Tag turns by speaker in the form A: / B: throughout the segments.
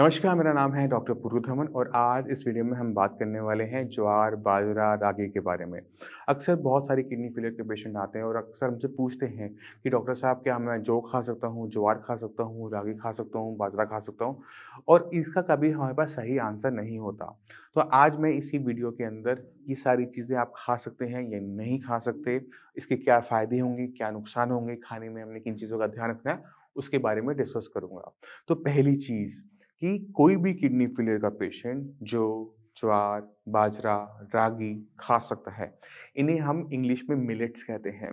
A: नमस्कार, मेरा नाम है डॉक्टर पुरुधमन और आज इस वीडियो में हम बात करने वाले हैं ज्वार, बाजरा, रागी के बारे में। अक्सर बहुत सारी किडनी फेलियर के पेशेंट आते हैं और अक्सर हमसे पूछते हैं कि डॉक्टर साहब क्या मैं जौ खा सकता हूँ, ज्वार खा सकता हूँ, रागी खा सकता हूँ, बाजरा खा सकता हूँ? और इसका कभी हमारे पास सही आंसर नहीं होता। तो आज मैं इसी वीडियो के अंदर ये सारी चीज़ें आप खा सकते हैं या नहीं खा सकते, इसके क्या फ़ायदे होंगे, क्या नुकसान होंगे, खाने में हमने किन चीज़ों का ध्यान रखना है, उसके बारे में डिस्कस करूँगा। तो पहली चीज़ कि कोई भी किडनी फेलियर का पेशेंट जौ, ज्वार, बाजरा, रागी खा सकता है। इन्हें हम इंग्लिश में मिलेट्स कहते हैं।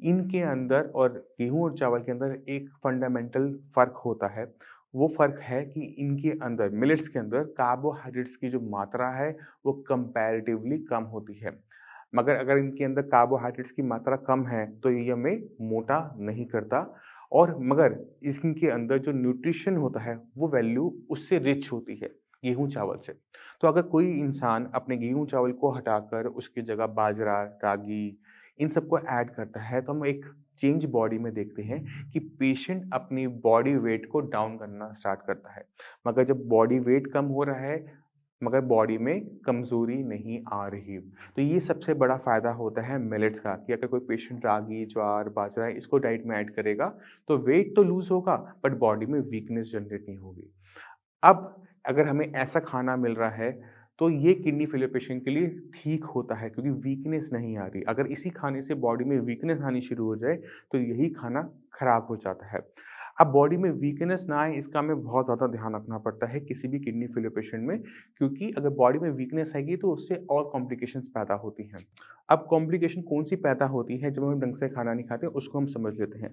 A: इनके अंदर और गेहूँ और चावल के अंदर एक फंडामेंटल फ़र्क होता है। वो फ़र्क है कि इनके अंदर मिलेट्स के अंदर कार्बोहाइड्रेट्स की जो मात्रा है, वो कंपैरेटिवली कम होती है। मगर अगर इनके अंदर कार्बोहाइड्रेट्स की मात्रा कम है, तो ये हमें मोटा नहीं करता और मगर इनके अंदर जो न्यूट्रिशन होता है, वो वैल्यू उससे रिच होती है, गेहूँ चावल से। तो अगर कोई इंसान अपने गेहूँ चावल को हटाकर उसकी जगह बाजरा, रागी इन सबको ऐड करता है, तो हम एक चेंज बॉडी में देखते हैं कि पेशेंट अपनी बॉडी वेट को डाउन करना स्टार्ट करता है। मगर जब बॉडी वेट कम हो रहा है, मगर बॉडी में कमज़ोरी नहीं आ रही। तो ये सबसे बड़ा फ़ायदा होता है मिलेट्स का कि अगर कोई पेशेंट रागी, ज्वार, बाजरा इसको डाइट में ऐड करेगा, तो वेट तो लूज़ होगा बट बॉडी में वीकनेस जनरेट नहीं होगी। अब अगर हमें ऐसा खाना मिल रहा है, तो ये किडनी फेलियर पेशेंट के लिए ठीक होता है क्योंकि वीकनेस नहीं आ रही। अगर इसी खाने से बॉडी में वीकनेस आनी शुरू हो जाए, तो यही खाना खराब हो जाता है। अब बॉडी में वीकनेस ना आए इसका हमें बहुत ज़्यादा ध्यान रखना पड़ता है किसी भी किडनी फेलियर पेशेंट में क्योंकि अगर बॉडी में वीकनेस आएगी तो उससे और कॉम्प्लिकेशंस पैदा होती हैं। अब कॉम्प्लिकेशन कौन-सी पैदा होती है जब हम ढंग से खाना नहीं खाते उसको हम समझ लेते हैं।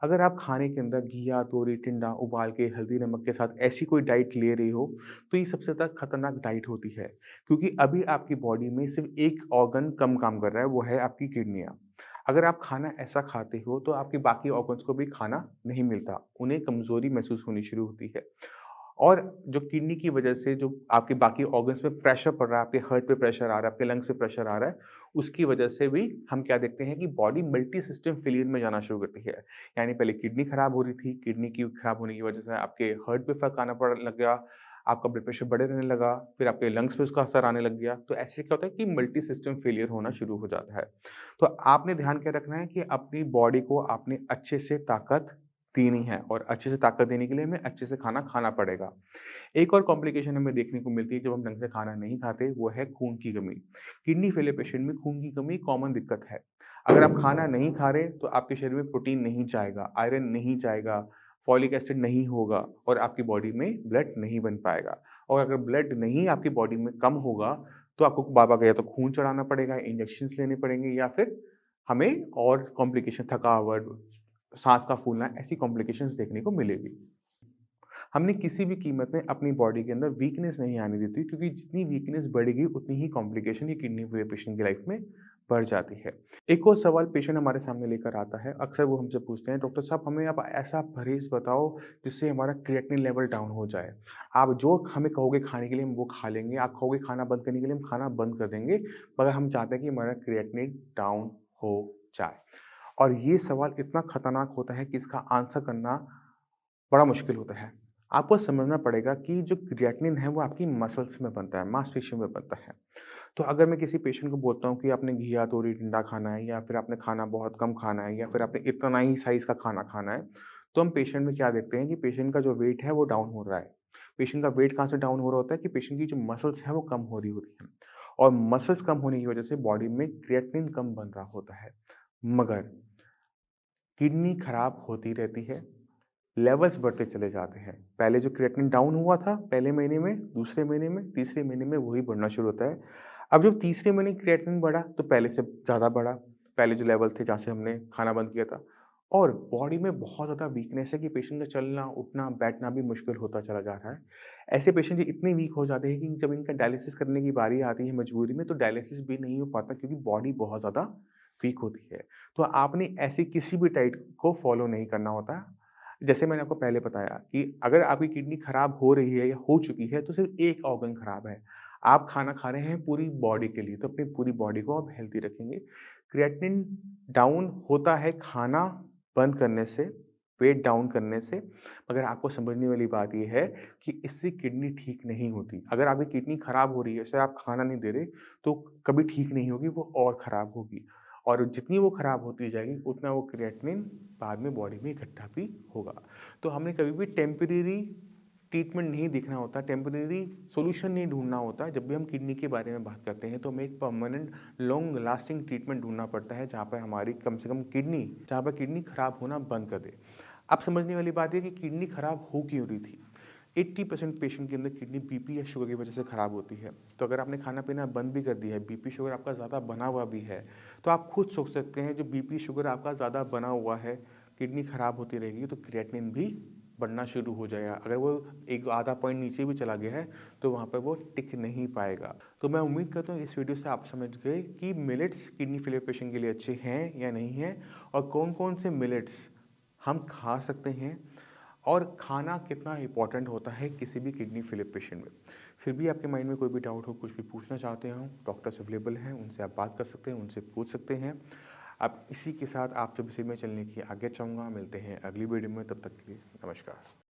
A: अगर आप खाने के अंदर घिया, तोरी, टिंडा उबाल के हल्दी, नमक के साथ ऐसी कोई डाइट ले रहे हो, तो ये सबसे ज़्यादा खतरनाक डाइट होती है। क्योंकि अभी आपकी बॉडी में सिर्फ़ एक ऑर्गन कम काम कर रहा है, वो है आपकी किडनियाँ। अगर आप खाना ऐसा खाते हो, तो आपके बाकी ऑर्गन्स को भी खाना नहीं मिलता, उन्हें कमज़ोरी महसूस होनी शुरू होती है। और जो किडनी की वजह से जो आपके बाकी ऑर्गन्स में प्रेशर पड़ रहा है, आपके हार्ट पे प्रेशर आ रहा है, आपके लंग्स पे प्रेशर आ रहा है, उसकी वजह से भी हम क्या देखते हैं कि बॉडी मल्टी सिस्टम फेलियर में जाना शुरू करती है। यानी पहले किडनी खराब हो रही थी, किडनी की खराब होने की वजह से आपके हार्ट पे फ़र्क आना पड़ लग गया, आपका ब्लड प्रेशर बढ़े रहने लगा, फिर आपके लंग्स पे उसका असर आने लग गया। तो ऐसे क्या होता है कि मल्टी सिस्टम फेलियर होना शुरू हो जाता है। तो आपने ध्यान क्या रखना है कि अपनी बॉडी को आपने अच्छे से ताकत देनी है और अच्छे से ताकत देने के लिए हमें अच्छे से खाना खाना पड़ेगा। एक और कॉम्प्लिकेशन हमें देखने को मिलती है जब हम ढंग से खाना नहीं खाते, वो है खून की कमी। किडनी फेलियर पेशेंट में खून की कमी कॉमन दिक्कत है। अगर आप खाना नहीं खा रहे, तो आपके शरीर में प्रोटीन नहीं जाएगा, आयरन नहीं जाएगा, फॉलिक एसिड नहीं होगा और आपकी बॉडी में ब्लड नहीं बन पाएगा। और अगर ब्लड नहीं आपकी बॉडी में कम होगा, तो आपको बार-बार या तो खून चढ़ाना पड़ेगा, इंजेक्शंस लेने पड़ेंगे या फिर हमें और कॉम्प्लिकेशन थकावट, साँस का फूलना, ऐसी कॉम्प्लिकेशंस देखने को मिलेगी। हमने किसी भी कीमत में अपनी बॉडी के अंदर वीकनेस नहीं आने दी थी क्योंकि जितनी वीकनेस बढ़ेगी उतनी ही कॉम्प्लिकेशन ये किडनी फेलियर पेशेंट की लाइफ में बढ़ जाती है। एक और सवाल पेशेंट हमारे सामने लेकर आता है, अक्सर वो हमसे पूछते हैं, डॉक्टर साहब हमें आप ऐसा परहेज़ बताओ जिससे हमारा क्रिएटिनिन लेवल डाउन हो जाए। आप जो हमें कहोगे खाने के लिए हम वो खा लेंगे, आप कहोगे खाना बंद करने के लिए हम खाना बंद कर देंगे, मगर हम चाहते हैं कि हमारा क्रिएटिनिन डाउन हो जाए। और ये सवाल इतना खतरनाक होता है कि इसका आंसर करना बड़ा मुश्किल होता है। आपको समझना पड़ेगा कि जो क्रिएटिनिन है वो आपकी मसल्स में बनता है, मांसपेशियों में बनता है। तो अगर मैं किसी पेशेंट को बोलता हूँ कि आपने घिया, तोरी, टिंडा खाना है या फिर आपने खाना बहुत कम खाना है या फिर आपने इतना ही साइज़ का खाना खाना है, तो हम पेशेंट में क्या देखते हैं कि पेशेंट का जो वेट है वो डाउन हो रहा है। पेशेंट का वेट कहाँ से डाउन हो रहा होता है कि पेशेंट की जो मसल्स हैं वो कम हो रही होती हैं और मसल्स कम होने की वजह से बॉडी में क्रिएटिनिन कम बन रहा होता है। मगर किडनी खराब होती रहती है, लेवल्स बढ़ते चले जाते हैं। पहले जो क्रिएटिनिन डाउन हुआ था पहले महीने में, दूसरे महीने में, तीसरे महीने में वही बढ़ना शुरू होता है। अब जब तीसरे महीने क्रिएटिनिन बढ़ा तो पहले से ज़्यादा बढ़ा। पहले जो लेवल थे जहाँ से हमने खाना बंद किया था और बॉडी में बहुत ज़्यादा वीकनेस है कि पेशेंट का चलना, उठना, बैठना भी मुश्किल होता चला जा रहा है। ऐसे पेशेंट इतने वीक हो जाते हैं कि जब इनका डायलिसिस करने की बारी आती है मजबूरी में तो डायलिसिस भी नहीं हो पाता क्योंकि बॉडी बहुत ज़्यादा वीक होती है। तो आपने ऐसी किसी भी डाइट को फॉलो नहीं करना होता। जैसे मैंने आपको पहले बताया कि अगर आपकी किडनी खराब हो रही है या हो चुकी है, तो सिर्फ़ एक ऑर्गन खराब है। आप खाना खा रहे हैं पूरी बॉडी के लिए, तो अपनी पूरी बॉडी को आप हेल्दी रखेंगे। क्रिएटिनिन डाउन होता है खाना बंद करने से, वेट डाउन करने से। मगर आपको समझने वाली बात ये है कि इससे किडनी ठीक नहीं होती। अगर आपकी किडनी खराब हो रही है, जैसे आप खाना नहीं दे रहे, तो कभी ठीक नहीं होगी, वो और खराब होगी। और जितनी वो खराब होती जाएगी, उतना वो क्रिएटिनिन बाद में बॉडी में इकट्ठा भी होगा। तो हमने कभी भी टेम्परेरी ट्रीटमेंट नहीं देखना होता, टेम्परेरी सॉल्यूशन नहीं ढूँढना होता। जब भी हम किडनी के बारे में बात करते हैं, तो हमें एक परमानेंट लॉन्ग लास्टिंग ट्रीटमेंट ढूँढना पड़ता है, जहाँ पे हमारी कम से कम किडनी जहाँ पे किडनी खराब होना बंद कर दे। अब समझने वाली बात है कि किडनी खराब हो क्यों रही थी। 80% पेशेंट के अंदर किडनी बीपी या शुगर की वजह से खराब होती है। तो अगर आपने खाना-पीना बंद भी कर दिया है, बीपी शुगर आपका ज़्यादा बना हुआ भी है, तो आप खुद सोच सकते हैं जो बीपी शुगर आपका ज़्यादा बना हुआ है, किडनी खराब होती रहेगी तो क्रिएटिनिन भी बढ़ना शुरू हो जाएगा। अगर वो एक आधा पॉइंट नीचे भी चला गया है, तो वहाँ पे वो टिक नहीं पाएगा। तो मैं उम्मीद करता हूँ इस वीडियो से आप समझ गए कि मिलेट्स किडनी फेलियर पेशेंट के लिए अच्छे हैं या नहीं हैं, और कौन-कौन से मिलेट्स हम खा सकते हैं, और खाना कितना इम्पोर्टेंट होता है किसी भी किडनी फेलियर पेशेंट में। फिर भी आपके माइंड में कोई भी डाउट हो, कुछ भी पूछना चाहते हो, डॉक्टर्स अवेलेबल हैं, उनसे आप बात कर सकते हैं, उनसे पूछ सकते हैं। अब इसी के साथ आपसे भी मैं चलने की आज्ञा चाहूँगा। मिलते हैं अगली वीडियो में, तब तक के लिए नमस्कार।